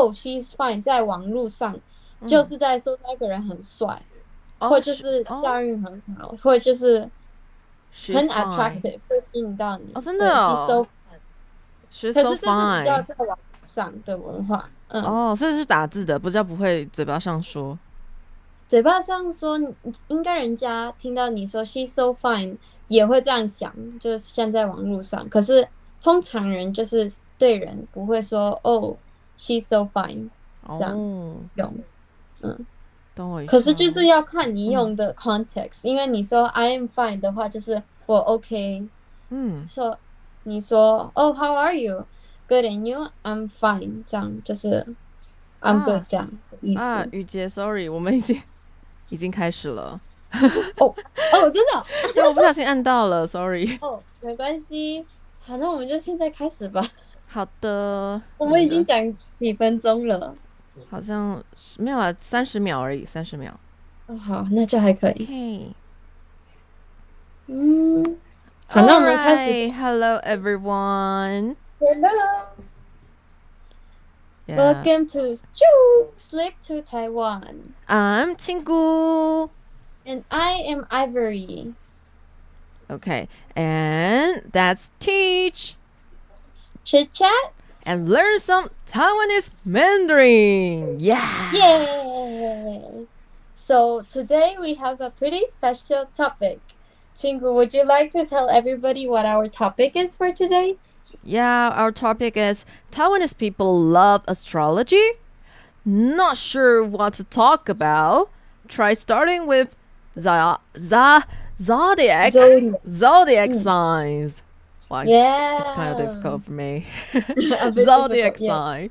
oh she's fine 在网络上，就是在说那个人很帅，或就是驾驭很好，或就是很 attractive 会吸引到你。真的哦。She's so fine。可是这是比较在网上的文化。所以是打字的，不会嘴巴上说。嘴巴上说，应该人家听到你说 she's so fine 也会这样想，就是像在网络上。可是通常人就是对人不会说oh she's so fine 这样用。等我一下。可是就是要看你用的 context，因为你说 I am fine 的话，就是我 OK。说你说 oh how are you good and you I'm fine 这样就是 I'm good 这样的意思。雨洁 sorry 我们已经开始了。真的因为我不小心按到了 sorry。没关系，好，那我们就现在开始吧。好的。我们已经讲几分钟了？好像没有啊，30秒而已，30秒。好，那就还可以。好，那我们开始。Hello everyone. Welcome to Shuu, Slip to Taiwan. I'm Qinggu. And I am Ivory. Okay, and that's teach, chit chat, and learn some Taiwanese Mandarin. Yeah! Yay! So today we have a pretty special topic. Qinggu, would you like to tell everybody what our topic is for today? Yeah, our topic is Taiwanese people love astrology. Not sure what to talk about. Try starting with Zodiac Signs. Wow, yeah. It's kind of difficult for me. Zodiac sign.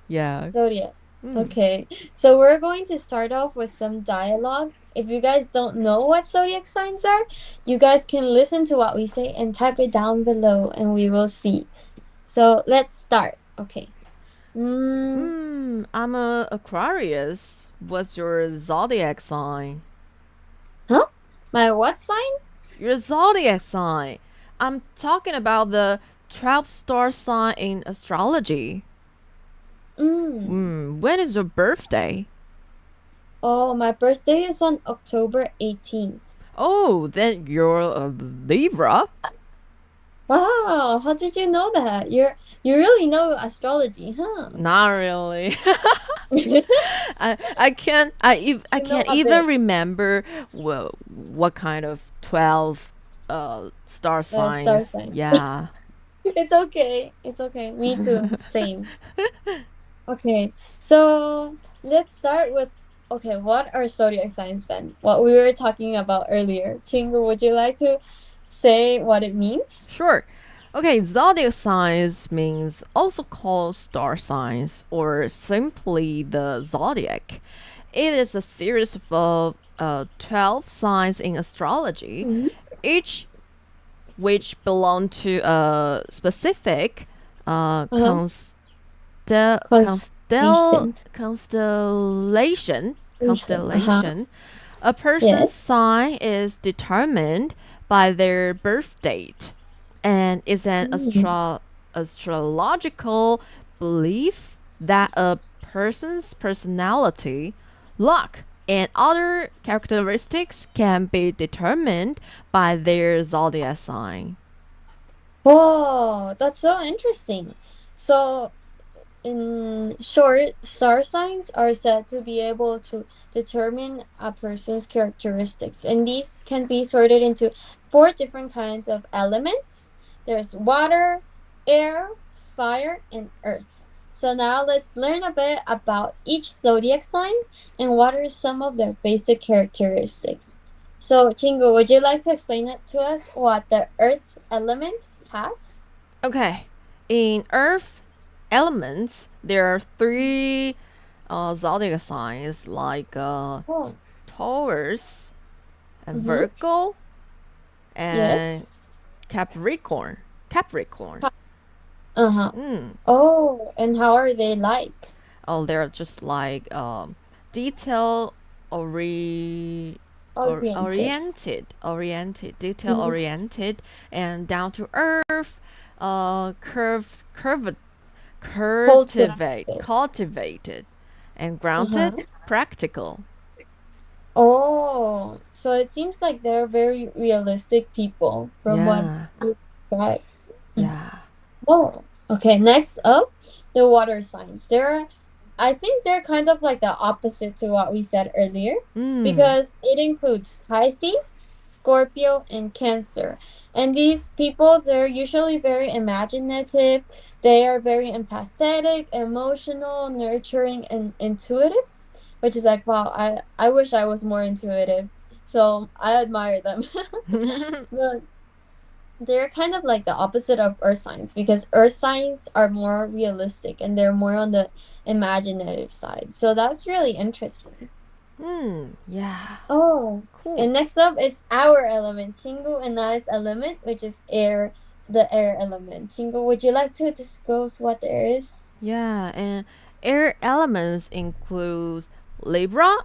Yeah. Zodiac. Okay. So we're going to start off with some dialogue. If you guys don't know what zodiac signs are, you guys can listen to what we say and type it down below and we will see. So let's start. Okay. I'm a Aquarius. What's your zodiac sign? Huh? My what sign? Your zodiac sign. I'm talking about the 12 star sign in astrology. When is your birthday? Oh, my birthday is on October 18th. Oh, then you're a Libra. Wow, how did you know that? You really know astrology, huh? Not really. I can't even remember what kind of 12 star signs. Yeah. It's okay. Me too. Same. Okay, so let's start with what are zodiac signs then? What we were talking about earlier. Qinggu, would you like to say what it means? Sure. Okay, zodiac signs means also called star signs or simply the zodiac. It is a series of 12 signs in astrology, each which belong to a specific constellation. A person's sign is determined by their birth date and is an astrological belief that a person's personality, luck, and other characteristics can be determined by their zodiac sign. Whoa, that's so interesting. So, in short, star signs are said to be able to determine a person's characteristics, and these can be sorted into 4 different kinds of elements. There's water, air, fire, and earth. So now let's learn a bit about each zodiac sign and what are some of their basic characteristics. So, Qinggu, would you like to explain it to us what the earth element has? Okay, in earth elements, there are 3 zodiac signs like Taurus and Virgo and Capricorn. Oh, and how are they like? Oh, they're just like detail oriented, detail oriented, and down to earth, cultivated, and grounded, practical. Oh, so it seems like they're very realistic people from what you described. Yeah. Oh, okay. Next up, the water signs. I think they're kind of like the opposite to what we said earlier because it includes Pisces, Scorpio, and Cancer. And these people, they're usually very imaginative. They are very empathetic, emotional, nurturing, and intuitive, which is like, wow, I wish I was more intuitive. So I admire them. But they're kind of like the opposite of earth signs because earth signs are more realistic and they're more on the imaginative side. So that's really interesting. Yeah. Oh, cool. And next up is our element, Chingu and I's element, which is air, the air element. Chingu, would you like to disclose what there is? Yeah, and air elements includes Libra,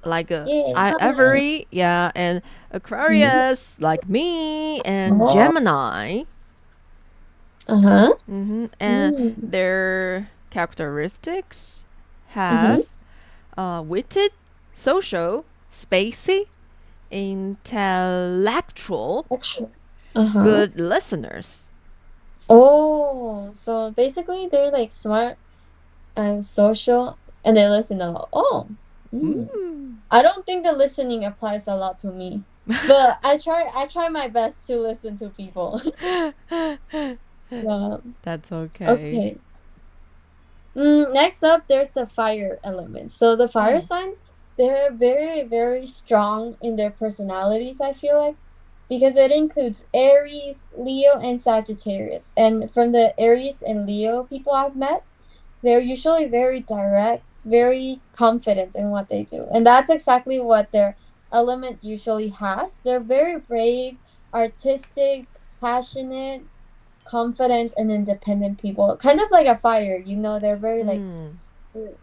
like Ivory, and Aquarius, like me, and Gemini. And their characteristics have witted, social, spacey, intellectual, good listeners. Oh, so basically they're like smart and social, and they listen a lot. I don't think the listening applies a lot to me, but I try my best to listen to people. That's okay. Okay. Next up, there's the fire element. So the fire signs, they're very, very strong in their personalities, I feel like, because it includes Aries, Leo, and Sagittarius. And from the Aries and Leo people I've met, they're usually very direct, very confident in what they do. And that's exactly what their element usually has. They're very brave, artistic, passionate, confident, and independent people. Kind of like a fire, they're very like,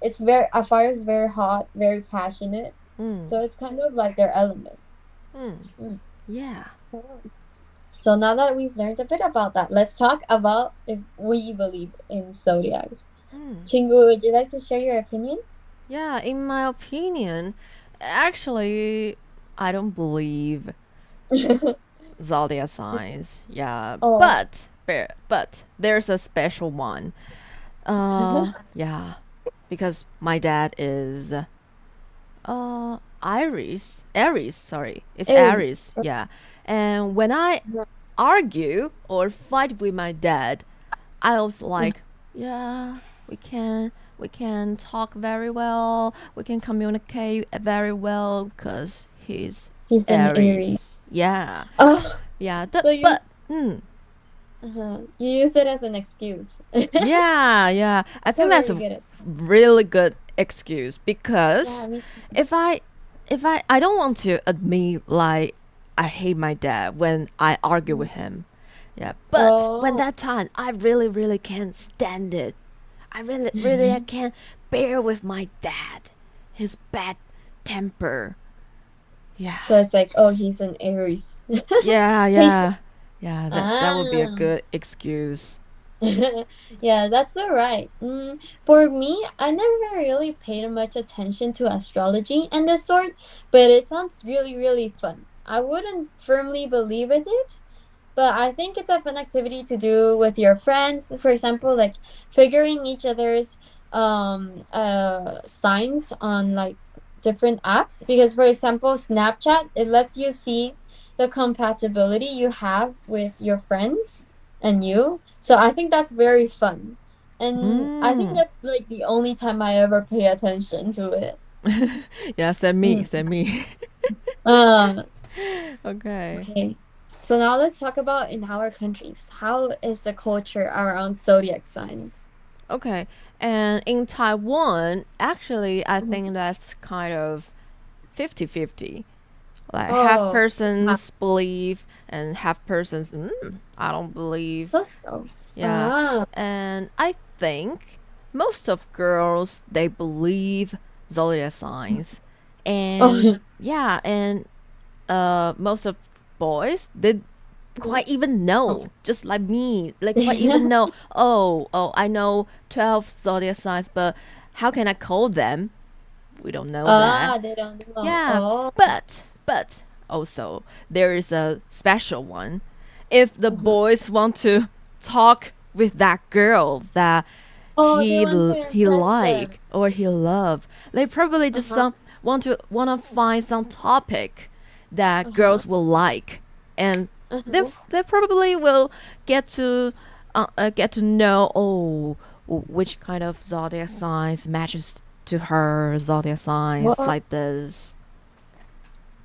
a fire is very hot, very passionate. So it's kind of like their element. Yeah. So now that we've learned a bit about that, let's talk about if we believe in zodiacs. Chingu, would you like to share your opinion? Yeah, in my opinion, actually, I don't believe zodiac signs. Yeah, but there's a special one. Yeah, because my dad is Aries. Sorry, it's Aries. Yeah, and when I argue or fight with my dad, I was like, yeah, we can talk very well. We can communicate very well because he's Aries. Yeah. Yeah. You use it as an excuse. Yeah. I think that's a really good excuse because if I don't want to admit like I hate my dad when I argue with him. Yeah, but when that time I really can't stand it. I really I can't bear with my dad. His bad temper. Yeah. So it's like, he's an Aries. Yeah, that would be a good excuse. Yeah, that's all right. For me, I never really paid much attention to astrology and this sort, but it sounds really, really fun. I wouldn't firmly believe in it, but I think it's a fun activity to do with your friends. For example, like figuring each other's signs on like different apps. Because for example, Snapchat, it lets you see the compatibility you have with your friends and you. So I think that's very fun. And I think that's like the only time I ever pay attention to it. Yeah, send me. Okay. So now let's talk about in our countries. How is the culture around zodiac signs? Okay. And in Taiwan, actually, I think that's kind of 50-50. Like half persons believe and half persons, I don't believe. So. Yeah. And I think most of girls, they believe zodiac signs. And yeah, and most of boys, quite even know, just like me, like quite even know. Oh, I know 12 zodiac signs, but how can I call them? We don't know that. They don't know. Yeah, Oh. but also there is a special one. If the boys want to talk with that girl that They want to he impress like them. or he love, they probably just want to find some topic that girls will like, and they probably will get to know which kind of zodiac signs matches to her zodiac signs, What? like this.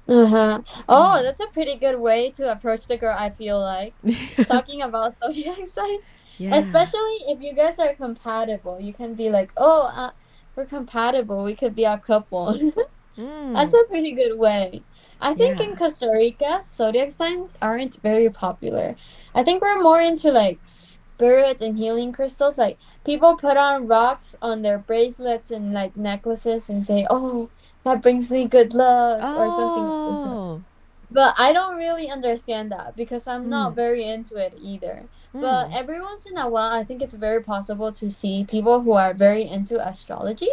Oh, that's a pretty good way to approach the girl, I feel like. Talking about zodiac signs. Yeah. Especially if you guys are compatible. You can be like, oh, we're compatible. We could be a couple. That's a pretty good way. I think in Costa Rica, zodiac signs aren't very popular. I think we're more into like spirit and healing crystals. Like people put on rocks on their bracelets and like necklaces and say, oh, that brings me good luck or something like that. But I don't really understand that because I'm not very into it either. But every once in a while, I think it's very possible to see people who are very into astrology.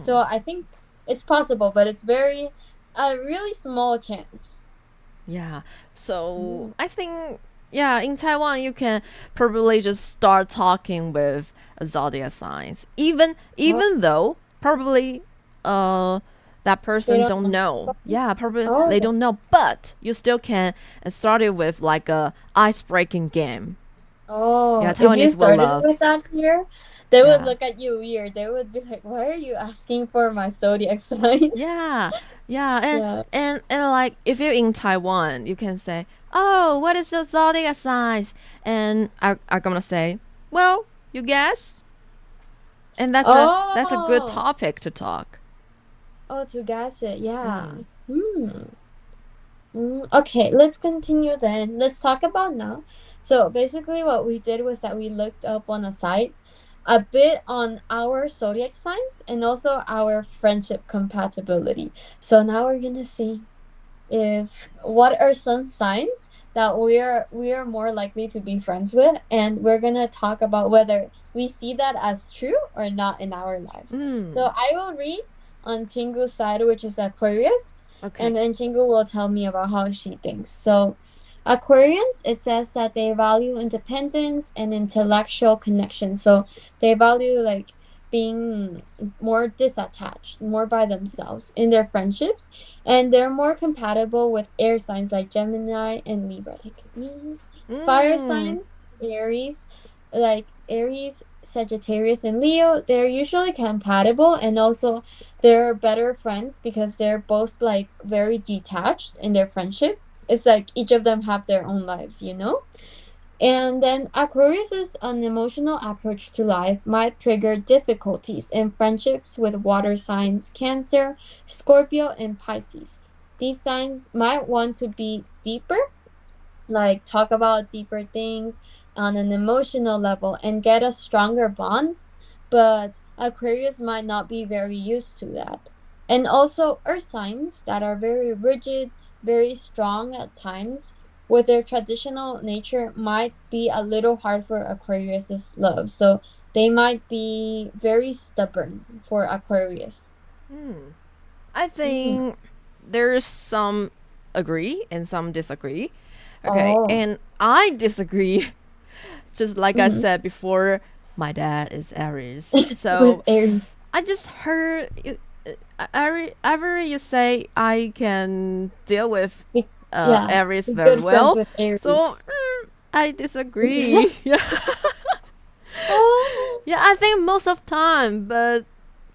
So I think it's possible, but it's a really small chance. Yeah. So I think in Taiwan you can probably just start talking with zodiac signs, even though probably that person don't know. Yeah, probably they don't know, but you still can start it with like a ice-breaking game. Oh, Yeah, if you Taiwanese will love. started with that here, they would look at you weird. They would be like, "Why are you asking for my zodiac sign?" Yeah, and like if you're in Taiwan, you can say, "Oh, what is your zodiac signs?" And I'm gonna say, "Well, you guess." And that's a good topic to talk. Oh, to guess it, yeah. Okay, let's continue then. Let's talk about now. So basically what we did was that we looked up on a site a bit on our zodiac signs and also our friendship compatibility. So now we're gonna see what are some signs that we are more likely to be friends with, and we're gonna talk about whether we see that as true or not in our lives. So I will read on Qinggu's side, which is Aquarius. Okay. And then Chingu will tell me about how she thinks. So Aquarians, it says that they value independence and intellectual connection. So they value like being more disattached, more by themselves in their friendships. And they're more compatible with air signs like Gemini and Libra. Fire signs, Aries, like Aries, Sagittarius, and Leo, they're usually compatible, and also they're better friends because they're both like very detached in their friendship. It's like each of them have their own lives, you know? And then Aquarius's an emotional approach to life might trigger difficulties in friendships with water signs Cancer, Scorpio, and Pisces. These signs might want to be deeper, like talk about deeper things on an emotional level and get a stronger bond, but Aquarius might not be very used to that. And also earth signs that are very rigid, very strong at times, with their traditional nature might be a little hard for Aquarius's love. So they might be very stubborn for Aquarius. I think there's some agree and some disagree. Okay, and I disagree. Just like I said before, my dad is Aries. So Aries. I just heard ever you say I can deal with Aries very well. Aries. So I disagree. Yeah, I think most of time, but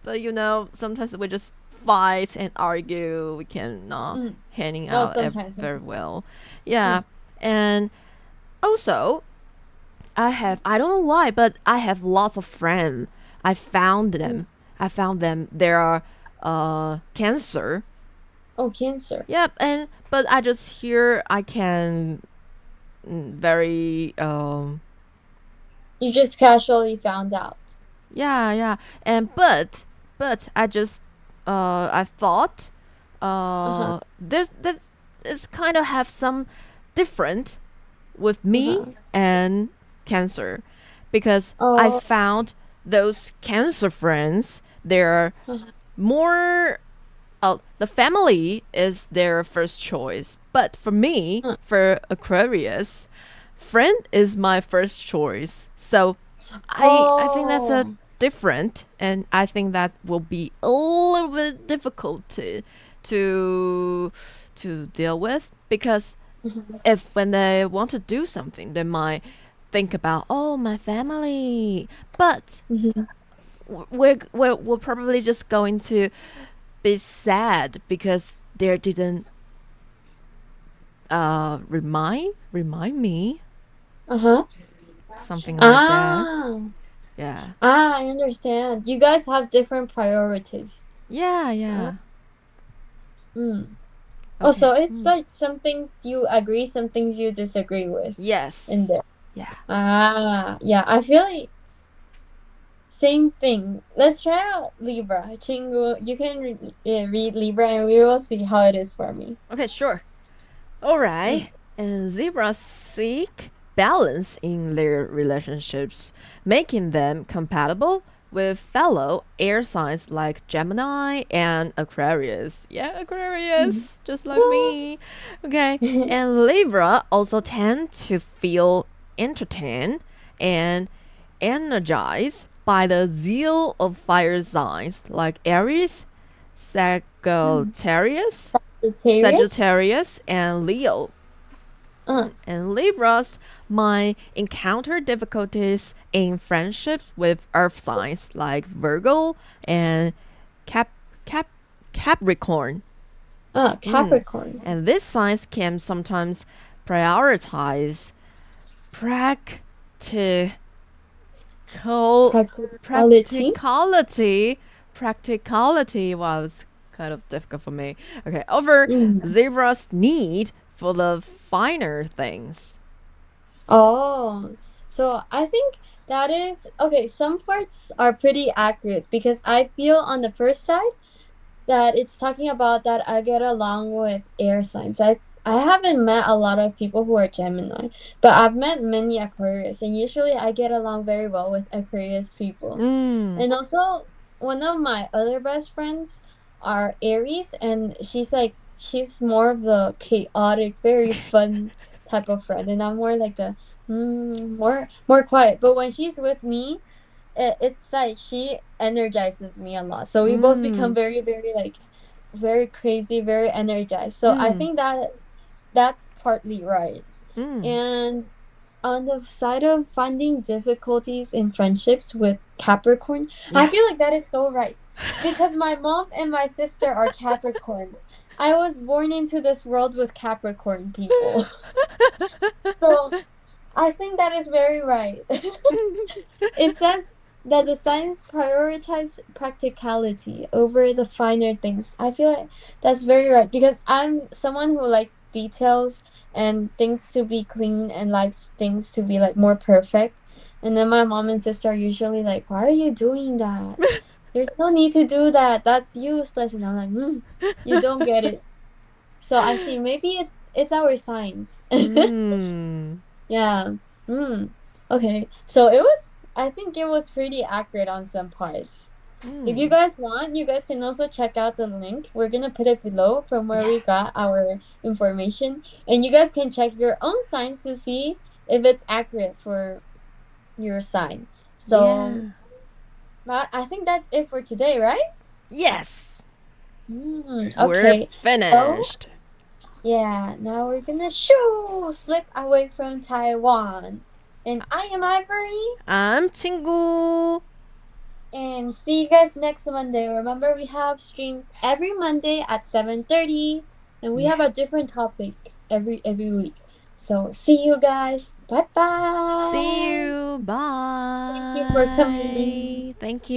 you know, sometimes we just fight and argue. We cannot hanging out very well. Yeah, and also I don't know why, but I have lots of friends. I found them. They are Cancer. Oh, Cancer. Yep, but I just hear I can very You just casually found out. Yeah, and but I just I thought this kind of have some different with me and Cancer, because I Oh. found those Cancer friends, they're more the family is their first choice, but for me, for Aquarius, friend is my first choice. So I think that's a Oh. different, and I think that will be a little bit difficult to deal with, because if when they want to do something, they might think about, oh, my family, but we're probably just going to be sad because they didn't remind me Uh-huh. something like that. Ah. Yeah. I understand. You guys have different priorities. Yeah. Mm. Okay. Oh, so it's like some things you agree, some things you disagree with Yes. in there. Yeah. Yeah. I feel like same thing. Let's try out Libra. Qinggu, you can read Libra, and we will see how it is for me. Okay, sure. All right. And zebras seek balance in their relationships, making them compatible with fellow air signs like Gemini and Aquarius. Yeah, Aquarius, just like me. Okay. And Libra also tend to feel entertained and energized by the zeal of fire signs like Aries, Sagittarius, and Leo. And Libras might encounter difficulties in friendships with earth signs like Virgo and Capricorn. Capricorn. And these signs can sometimes prioritize practicality. Wow, it's kind of difficult for me. Okay, over zebras' need for the finer things. Oh, so I think that is okay. Some parts are pretty accurate because I feel on the first side that it's talking about that I get along with air signs. I haven't met a lot of people who are Gemini, but I've met many Aquarius, and usually I get along very well with Aquarius people. And also, one of my other best friends are Aries, and she's more of the chaotic, very fun type of friend, and I'm more like the more quiet. But when she's with me, it's like she energizes me a lot. So we both become very, very like very crazy, very energized. So I think that's partly right. And on the side of finding difficulties in friendships with Capricorn, I feel like that is so right. Because my mom and my sister are Capricorn. I was born into this world with Capricorn people. So I think that is very right. It says that the signs prioritize practicality over the finer things. I feel like that's very right because I'm someone who likes details and things to be clean and likes things to be like more perfect. And then my mom and sister are usually like, "Why are you doing that? There's no need to do that. That's useless." And I'm like, "You don't get it." So I see. Maybe it's our signs. Yeah. Okay. So I think it was pretty accurate on some parts. If you guys want, you guys can also check out the link. We're going to put it below from where we got our information. And you guys can check your own signs to see if it's accurate for your sign. So I think that's it for today, right? Yes. Okay. We're finished. Yeah, now we're gonna slip away from Taiwan. And I am Ivory. I'm Chingu. And see you guys next Monday. Remember, we have streams every Monday at 7:30. And we have a different topic every week. So see you guys. Bye-bye. See you. Bye. Thank you for coming. Thank you.